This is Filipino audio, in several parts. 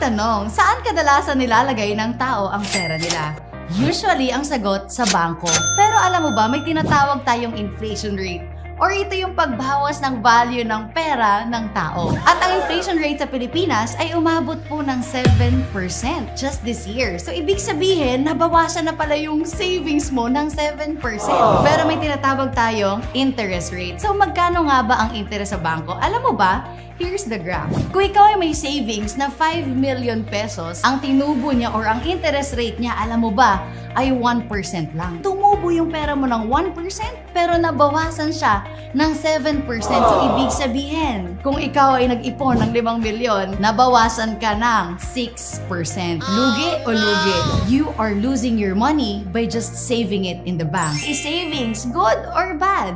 tanong, saan kadalasan nilalagay ng tao ang pera nila? Usually, ang sagot sa bangko. Pero alam mo ba, may tinatawag tayong inflation rate. Or ito yung pagbawas ng value ng pera ng tao. At ang inflation rate sa Pilipinas ay umabot po ng 7% just this year. So, ibig sabihin, nabawasan na pala yung savings mo ng 7%. Pero may tinatawag tayong interest rate. So, magkano nga ba ang interest sa bangko? Alam mo ba? Here's the graph. Kung ikaw ay may savings na 5 million pesos, ang tinubo niya or ang interest rate niya, alam mo ba, ay 1% lang. Tumubo yung pera mo ng 1%, pero nabawasan siya ng 7%. So, ibig sabihin, kung ikaw ay nag-ipon ng 5 milyon, nabawasan ka ng 6%. Lugi o lugi? You are losing your money by just saving it in the bank. Is savings good or bad?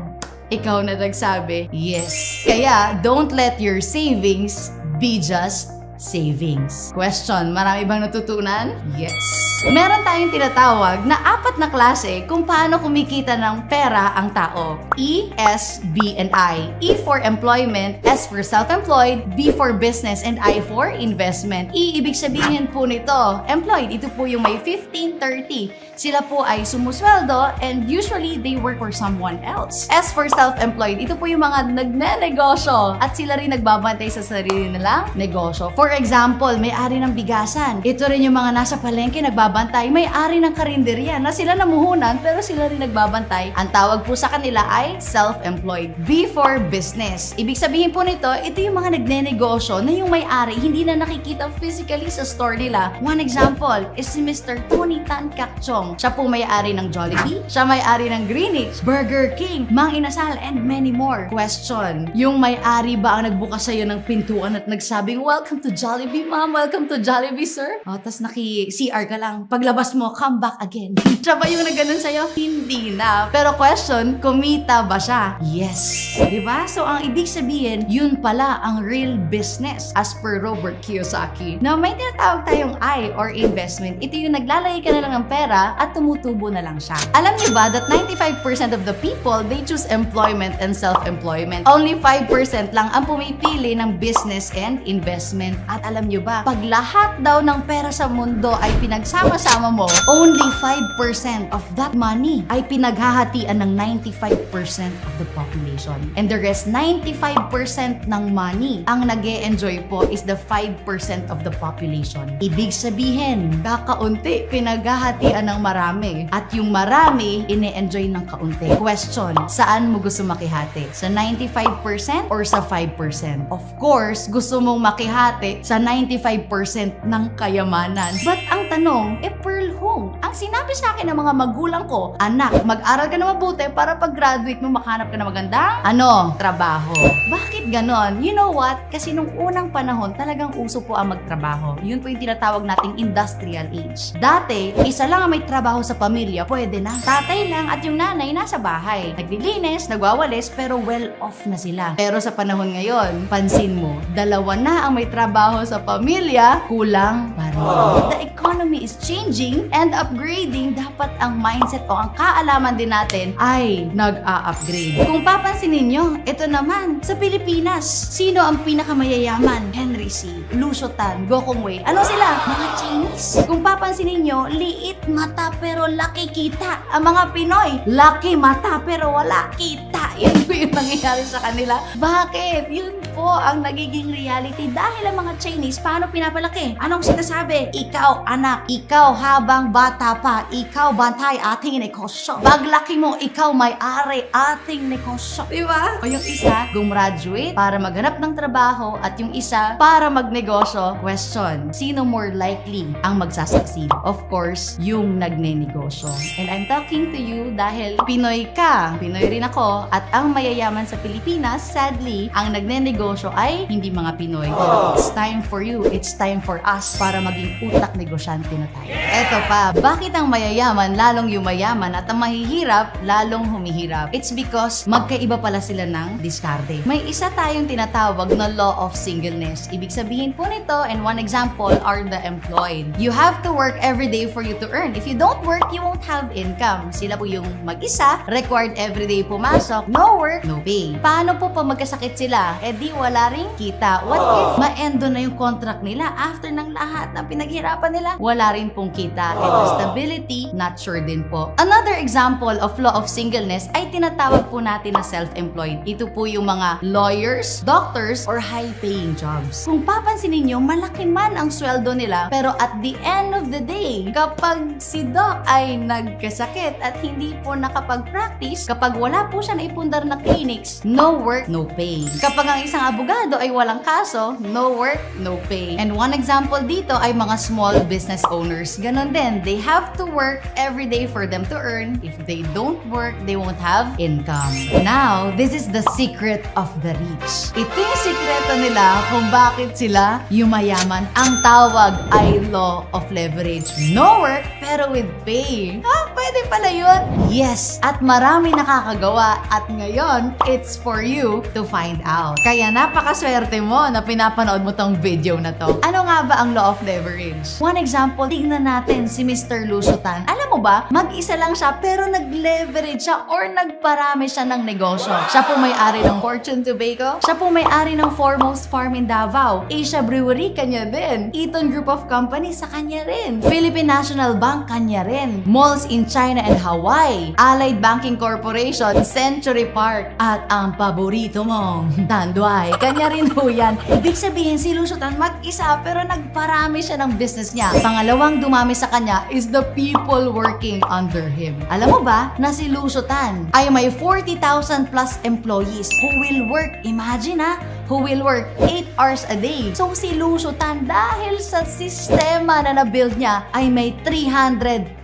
Ikaw na nagsabi, yes. Kaya, don't let your savings be just savings. Question, marami bang natutunan? Yes. Meron tayong tinatawag na 4 na klase kung paano kumikita ng pera ang tao. E, S, B, and I. E for employment, S for self-employed, B for business, and I for investment. E, ibig sabihin po nito, employed, ito po yung may 15-30. Sila po ay sumusweldo and usually they work for someone else. S for self-employed, ito po yung mga nagnenegosyo at sila rin nagbabantay sa sarili nilang negosyo. For example, may-ari ng bigasan. Ito rin yung mga nasa palengke nagbabantay, may-ari ng karinderya na sila namuhunan pero sila rin nagbabantay. Ang tawag po sa kanila ay self-employed. B for business. Ibig sabihin po nito, ito yung mga nagnenegosyo na yung may-ari hindi na nakikita physically sa store nila. One example is si Mr. Tony Tan Cakchong. Siya po may-ari ng Jollibee, siya may-ari ng Greenwich, Burger King, Mang Inasal, and many more. Question, yung may-ari ba ang nagbukas sa'yo ng pintuan at nagsabing, "Welcome to Jollibee, ma'am. Welcome to Jollibee, sir." O, tas naki-CR ka lang. Paglabas mo, come back again. Siya ba yung nagganon sa'yo? Hindi na. Pero question, kumita ba siya? Yes. Diba? So, ang ibig sabihin, yun pala ang real business as per Robert Kiyosaki. Na may tinatawag tayong I or investment. Ito yung naglalagay ka na lang ng pera at tumutubo na lang siya. Alam niyo ba that 95% of the people, they choose employment and self-employment. Only 5% lang ang pumipili ng business and investment. At alam niyo ba, pag lahat daw ng pera sa mundo ay pinagsama-sama mo, only 5% of that money ay pinaghahatian ng 95% of the population. And the rest, 95% ng money, ang nag-e-enjoy po is the 5% of the population. Ibig sabihin, kakaunti pinaghahatian ng marami. At yung marami, ine-enjoy ng kaunti. Question, saan mo gusto makihati? Sa 95% or sa 5%? Of course, gusto mong makihati sa 95% ng kayamanan. But ang tanong, Pearl whom? Ang sinabi sa akin ng mga magulang ko, anak, mag-aral ka na mabuti para pag-graduate mo makahanap ka na magandang, trabaho. Bakit ganon? You know what? Kasi nung unang panahon, talagang uso po ang magtrabaho. Yun po yung tinatawag nating industrial age. Dati, isa lang ang may trabaho sa pamilya, pwede na. Tatay lang at yung nanay nasa bahay. Naglilinis, nagwawalis, pero well off na sila. Pero sa panahon ngayon, pansin mo, 2 na ang may trabaho sa pamilya, kulang pa rin. The economy is changing and upgrading. Dapat ang mindset o ang kaalaman din natin ay nag-a-upgrade. Kung papansinin nyo, ito naman, sa Pilipinas, sino ang pinakamayayaman? Henry C., Lucio Tan, Gokong Wei. Ano sila? Mga Chinese. Kung papansinin nyo, liit mata pero laki kita. Ang mga Pinoy, laki mata pero wala kita. Yan po yung nangyayari sa kanila. Bakit? Yun po ang nagiging reality dahil ang mga Chinese, paano pinapalaki? Anong sinasabi? Ikaw, anak, ikaw habang bata pa, ikaw bantay ating negosyo. Paglaki mo, ikaw may-ari ating negosyo. Diba? O yung isa, gumraduate para maghanap ng trabaho at yung isa, para magnegosyo. Question, sino more likely ang magsasucceed? Of course, yung nagnenegosyo. And I'm talking to you dahil Pinoy ka, Pinoy rin ako, at ang mayayaman sa Pilipinas, sadly, ang nagnenegosyo ay hindi mga Pinoy. It's time for you, it's time for us para maging utak negosyante na tayo. Eto pa, bakit ang mayayaman lalong yumayaman at ang mahihirap lalong humihirap? It's because magkaiba pala sila ng diskarte. May isa tayong tinatawag na law of singleness. Ibig sabihin po nito, and one example are the employed. You have to work every day for you to earn. If you don't work, you won't have income. Sila po yung mag-isa, required everyday pumasok, no work, no pay. Paano po pa magkasakit sila? Eh di wala ring kita? What if ma-endo na yung contract nila after ng lahat ng pinaghirapan nila? Wala rin pong kita. And the stability, not sure din po. Another example of law of singleness ay tinatawag po natin na self-employed. Ito po yung mga lawyers, doctors, or high-paying jobs. Kung papansinin nyo, malaki man ang sweldo nila, pero at the end of the day, kapag si Doc ay nagkasakit at hindi po nakapag-practice, kapag wala po siya naipundar na clinics, no work, no pay. Kapag ang isang abogado ay walang kaso, no work, no pay. And one example dito ay mga small business owners. Ganon din, they have to work every day for them to earn. If they don't work, they won't have income. Now, this is the secret of the rich. Ito yung sikreto nila kung bakit sila yumayaman. Ang tawag ay law of leverage. No work, pero with pay. Pwede pala yun? Yes, at marami nakakagawa at ngayon, it's for you to find out. Kaya napakaswerte mo na pinapanood mo tong video na to. Ano nga ba ang law of leverage? One example, tignan natin si Mr. Lucio Tan. Alam mo ba, mag-isa lang siya pero nag-leverage siya or nagparami siya ng negosyo. Siya po may-ari ng Fortune Tobacco. Siya po may-ari ng Foremost Farm in Davao. Asia Brewery, kanya din. Eaton Group of Companies, sa kanya rin. Philippine National Bank, kanya rin. Malls in China and Hawaii. Allied Banking Corporation, Century Park. At ang paborito mong Tanduay, kanya rin po yan. Ibig sabihin, si Lucio Tan mag-isa pero nagparami siya ng business niya. Pangalawang dumami sa kanya is the people working under him. Alam mo ba na si Lucio Tan ay may 40,000 plus employees who will work, imagine who will work 8 hours a day. So si Lucio Tan, dahil sa sistema na na-build niya, ay may 320,000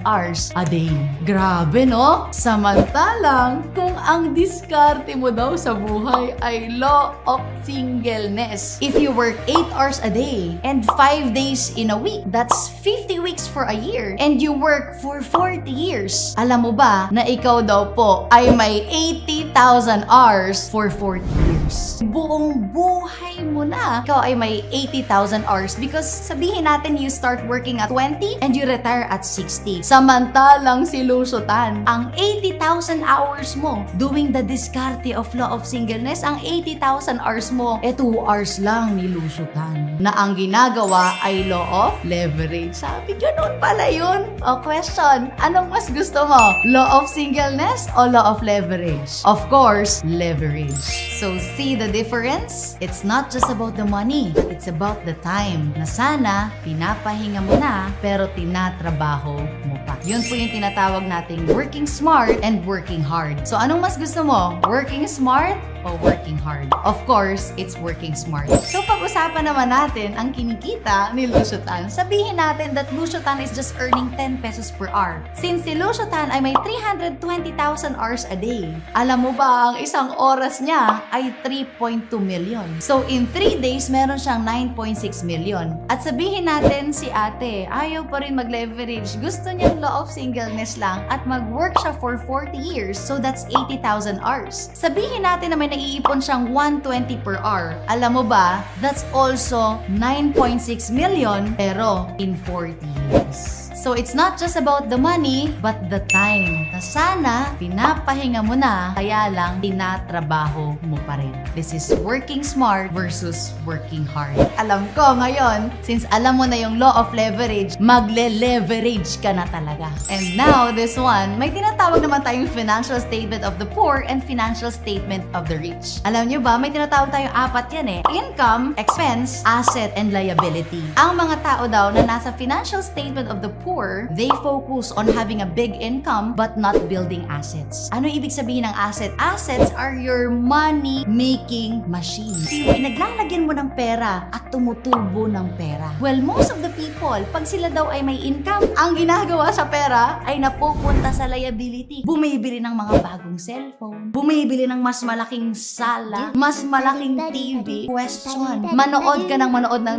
hours a day. Grabe, no? Samantalang, kung ang diskarte mo daw sa buhay ay law of singleness. If you work 8 hours a day and 5 days in a week, that's 50 weeks for a year. And you work for 40 years. Alam mo ba na ikaw daw po ay may 80,000 hours for 40 years? Buong buhay mo na. Ikaw ay may 80,000 hours because sabihin natin you start working at 20 and you retire at 60. Samantalang si Lucio Tan, ang 80,000 hours mo doing the diskarte of law of singleness, ang 80,000 hours mo, 2 hours lang ni Lucio Tan. Na ang ginagawa ay law of leverage. Sabi, ganun pala yun. O question, anong mas gusto mo? Law of singleness o law of leverage? Of course, leverage. So see the difference? It's not just about the money. It's about the time na sana pinapahinga mo na pero tinatrabaho mo pa. Yun po yung tinatawag nating working smart and working hard. So anong mas gusto mo? Working smart o working hard? Of course, it's working smart. So pag-usapan naman natin ang kinikita ni Lucio Tan. Sabihin natin that Lucio Tan is just earning 10 pesos per hour. Since si Lucio Tan ay may 320,000 hours a day, alam mo ba ang isang oras niya ay 3.2 million. So in 3 days, meron siyang 9.6 million. At sabihin natin si ate, ayaw pa rin mag-leverage. Gusto niyang law of singleness lang at mag-work siya for 40 years. So that's 80,000 hours. Sabihin natin na may naiipon siyang 120 per hour. Alam mo ba, that's also 9.6 million pero in 40 years. So it's not just about the money, but the time. Na sana, pinapahinga mo na, kaya lang tinatrabaho mo pa rin. This is working smart versus working hard. Alam ko ngayon, since alam mo na yung law of leverage, magle-leverage ka na talaga. And now, this one, may tinatawag naman tayong financial statement of the poor and financial statement of the rich. Alam nyo ba, may tinatawag tayong 4 yan Income, expense, asset, and liability. Ang mga tao daw na nasa financial statement of the poor, they focus on having a big income but not building assets. Ano ibig sabihin ng asset? Assets are your money-making machine. Pinaglalagyan mo ng pera at tumutubo ng pera. Well, most of the people, pag sila daw ay may income, ang ginagawa sa pera ay napupunta sa liability. Bumibili ng mga bagong cellphone, bumibili ng mas malaking sala, mas malaking TV. Question, manood ka ng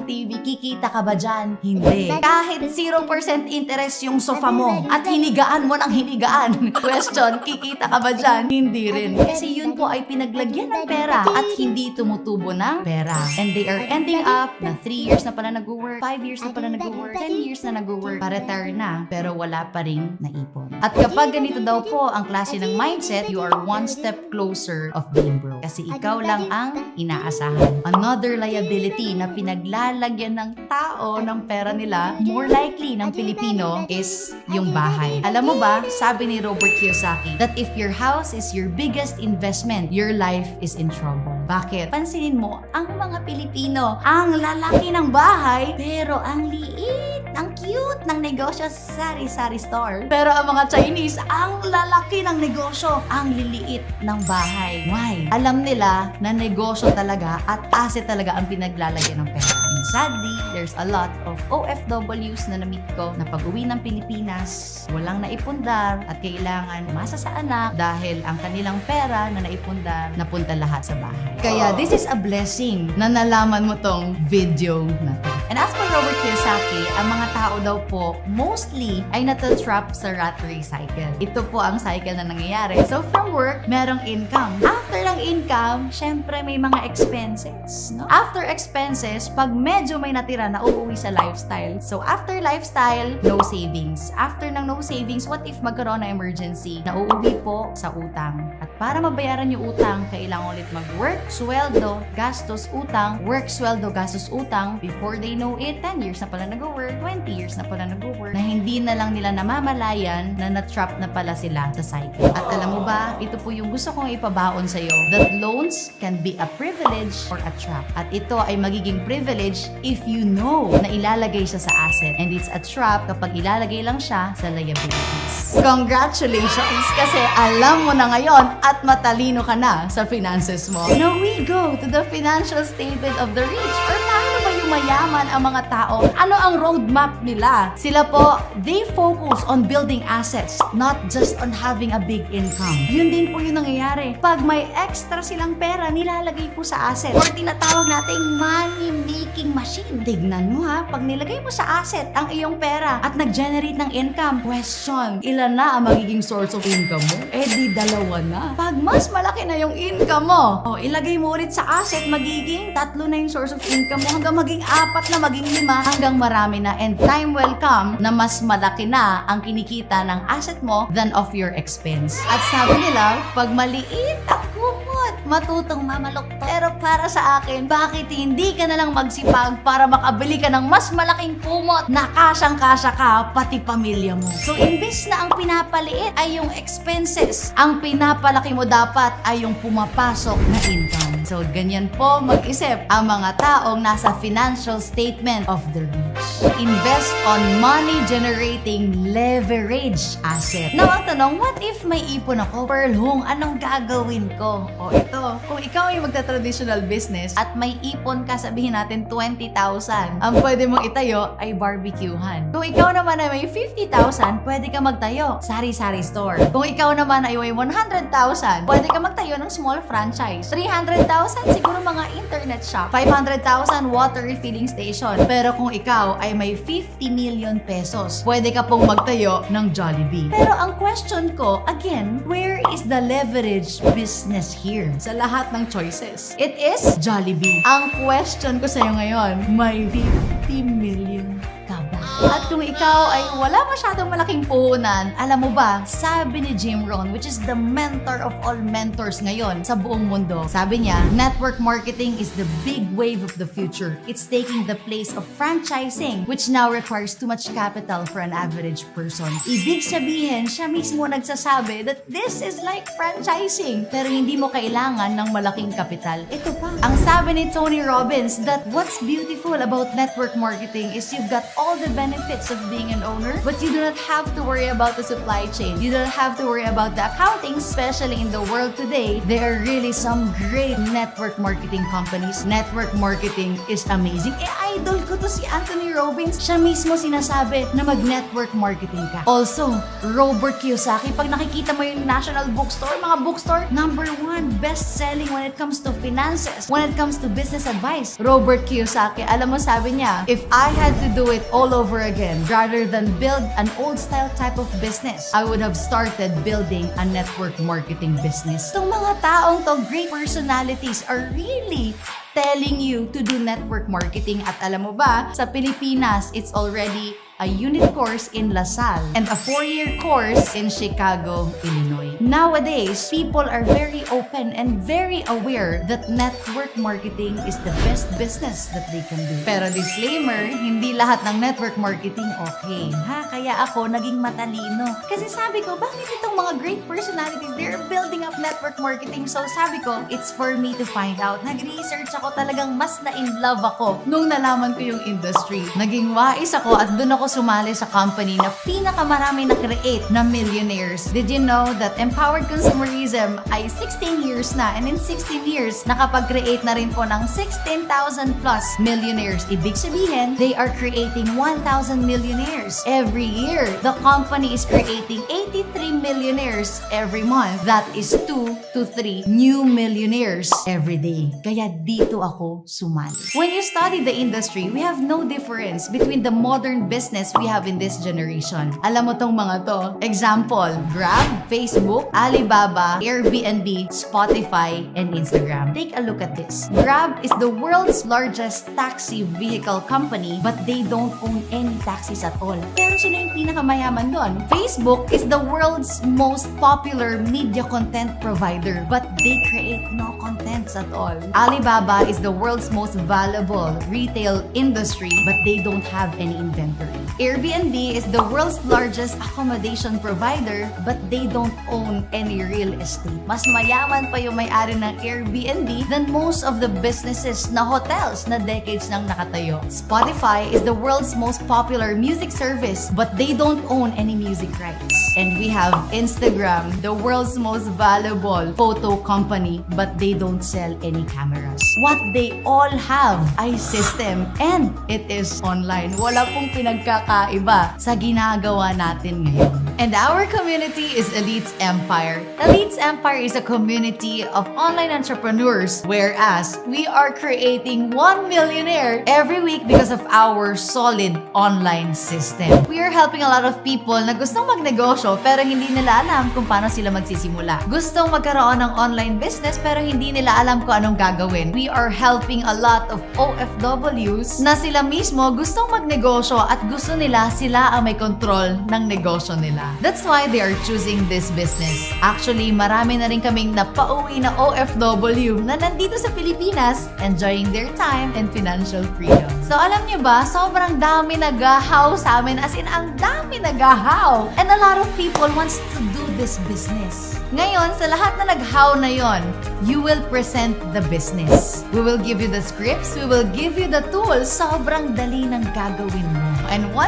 TV, kikita ka ba dyan? Hindi. Kahit 0% interest yung sofa mo at hinigaan mo ng hinigaan. Question, kikita ka ba dyan? Hindi rin. Kasi yun po ay pinaglagyan ng pera at hindi tumutubo ng pera. And they are ending up na 3 years na pala nag-work, 5 years na pala nag-work, 10 years na nag-work, pa-retire na, pero wala pa rin naipon. At kapag ganito daw po ang klase ng mindset, you are one step closer of being broke. Kasi ikaw lang ang inaasahan. Another liability na pinaglalagyan ng tao ng pera nila, more likely ng Pilipino, is yung bahay. Alam mo ba, sabi ni Robert Kiyosaki, that if your house is your biggest investment, your life is in trouble. Bakit? Pansinin mo, ang mga Pilipino, ang lalaki ng bahay, pero ang liit, ang cute ng negosyo sa sari-sari store. Pero ang mga Chinese, ang lalaki ng negosyo, ang liliit ng bahay. Why? Alam nila na negosyo talaga at asset talaga ang pinaglalagyan ng pera. And sadly, there's a lot of OFWs na na-meet ko na pag-uwi ng Pilipinas, walang naipundar at kailangan umasa sa anak dahil ang kanilang pera na naipundar napunta lahat sa bahay. Kaya this is a blessing na nalaman mo tong video na to. And as for Robert Kiyosaki, ang mga tao daw po mostly ay natatrap sa rat race cycle. Ito po ang cycle na nangyayari. So from work, merong income. After ng income, syempre may mga expenses. No? After expenses, pag medyo may natira na uuwi sa lifestyle. So after lifestyle, no savings. After ng no savings, what if magkaroon na emergency? Nauuwi po sa utang. At para mabayaran yung utang, kailangan ulit mag-work, sweldo, gastos, utang, work, sweldo, gastos, utang. Before they know it, 10 years na pala nag-work, 20 years na pala nag-work, na hindi na lang nila namamalayan na na-trap na pala sila sa cycle. At alam mo ba, ito po yung gusto kong ipabaon sa'yo, that loans can be a privilege or a trap. At ito ay magiging privilege if you know na ilalagay siya sa asset. And it's a trap kapag ilalagay lang siya sa liabilities. Congratulations! Kasi alam mo na ngayon at matalino ka na sa finances mo. Now we go to the financial statement of the rich. Or paano ba yung mayaman ang mga tao? Ano ang roadmap nila? Sila po, they focus on building assets, not just on having a big income. Yun din po yung nangyayari. Pag may extra silang pera, nilalagay po sa asset. Or tinatawag nating money-making machine. Tignan mo ha, pag nilagay mo sa asset ang iyong pera at nag-generate ng income, question, ilan na ang magiging source of income mo? Eh di dalawa na. Pag mas malaki na yung income mo, ilagay mo ulit sa asset, magiging 3 na yung source of income mo hanggang maging 4 na, maging 5, hanggang marami na. And time will come na mas malaki na ang kinikita ng asset mo than of your expense. At sabi nila, pag maliit ang kumot, matutong mamalukto. Pero para sa akin, bakit hindi ka na lang magsipag para makabili ka ng mas malaking kumot na kasyang-kasya ka, pati pamilya mo? So, imbis na ang pinapaliit ay yung expenses, ang pinapalaki mo dapat ay yung pumapasok na income. So, ganyan po mag-isip ang mga taong nasa financial statement of the rich. Invest on money-generating leverage asset. Now, ang tanong, what if may ipon ako? Pearl Hung, anong gagawin ko? O ito, kung ikaw ay magta-traditional business at may ipon ka, sabihin natin 20,000, ang pwede mong itayo ay barbecuehan. Kung ikaw naman ay may 50,000, pwede ka magtayo sari-sari store. Kung ikaw naman ay may 100,000, pwede ka magtayo ng small franchise. 300,000, siguro mga internet shop. 500,000, water refilling station. Pero kung ikaw ay may 50 million pesos, pwede ka pong magtayo ng Jollibee. Pero ang question ko, again, where is the leverage business here? Sa lahat ng choices, it is Jollibee. Ang question ko sa'yo ngayon, may 50 million ka ba? At kung ikaw ay wala masyadong malaking puhunan, alam mo ba, sabi ni Jim Rohn, which is the mentor of all mentors ngayon sa buong mundo, sabi niya, network marketing is the big wave of the future. It's taking the place of franchising, which now requires too much capital for an average person. Ibig sabihin, siya mismo nagsasabi that this is like franchising, pero hindi mo kailangan ng malaking kapital. Ito pa. Ang sabi ni Tony Robbins, that what's beautiful about network marketing is you've got all the benefits of being an owner, but you do not have to worry about the supply chain. You don't have to worry about the accounting, especially in the world today. There are really some great network marketing companies. Network marketing is amazing. I idol ko to si Anthony Robbins. Siya mismo sinasabi na mag-network marketing ka. Also, Robert Kiyosaki, pag nakikita mo yung National Bookstore, mga bookstore, #1 best-selling when it comes to finances, when it comes to business advice. Robert Kiyosaki, alam mo sabi niya, if I had to do it all over again, rather than build an old-style type of business, I would have started building a network marketing business. Itong mga taong to, great personalities, are really telling you to do network marketing. At alam mo ba, sa Pilipinas, it's already a unit course in LaSalle and a 4-year course in Chicago, Illinois. Nowadays, people are very open and very aware that network marketing is the best business that they can do. Pero disclaimer, hindi lahat ng network marketing okay. Kaya ako naging matalino. Kasi sabi ko, bakit itong mga great personalities, they're building up network marketing. So sabi ko, it's for me to find out. Nag-research ako, talagang mas na-in love ako nung nalaman ko yung industry. Naging wais ako at doon ako sumali sa company na pinakamarami na-create na millionaires. Did you know that Empowered Consumerism ay 16 years na, and in 16 years, nakapag-create na rin po ng 16,000 plus millionaires. Ibig sabihin, they are creating 1,000 millionaires every year. The company is creating 83 millionaires every month. That is 2 to 3 new millionaires every day. Kaya dito ako sumali. When you study the industry, we have no difference between the modern business we have in this generation. Alam mo tong mga to. Example, Grab, Facebook, Alibaba, Airbnb, Spotify, and Instagram. Take a look at this. Grab is the world's largest taxi vehicle company, but they don't own any taxis at all. Pero sila yung pinakamayaman doon. Facebook is the world's most popular media content provider, but they create no contents at all. Alibaba is the world's most valuable retail industry, but they don't have any inventory. Airbnb is the world's largest accommodation provider, but they don't own any real estate. Mas mayaman pa yung may-ari ng Airbnb than most of the businesses na hotels na decades nang nakatayo. Spotify is the world's most popular music service, but they don't own any music rights. And we have Instagram, the world's most valuable photo company, but they don't sell any cameras. What they all have ay system, and it is online. Wala pong pinagkakaiba sa ginagawa natin ngayon. And our community is Elites Empire. Elites Empire is a community of online entrepreneurs, whereas we are creating 1 millionaire every week because of our solid online system. We are helping a lot of people na gustong magnegosyo pero hindi nila alam kung paano sila magsisimula. Gustong magkaroon ng online business pero hindi nila alam kung anong gagawin. We are helping a lot of OFWs na sila mismo gustong magnegosyo at gusto nila sila ang may control ng negosyo nila. That's why they are choosing this business. Actually, marami na rin kaming napauwi na OFW na nandito sa Pilipinas enjoying their time and financial freedom. So alam niyo ba, sobrang dami nagahaw sa amin, as in ang dami nagahaw. And a lot of people wants to do this business. Ngayon, sa lahat na naghaw na yon, you will present the business. We will give you the scripts, we will give you the tools. Sobrang dali ng gagawin mo. And once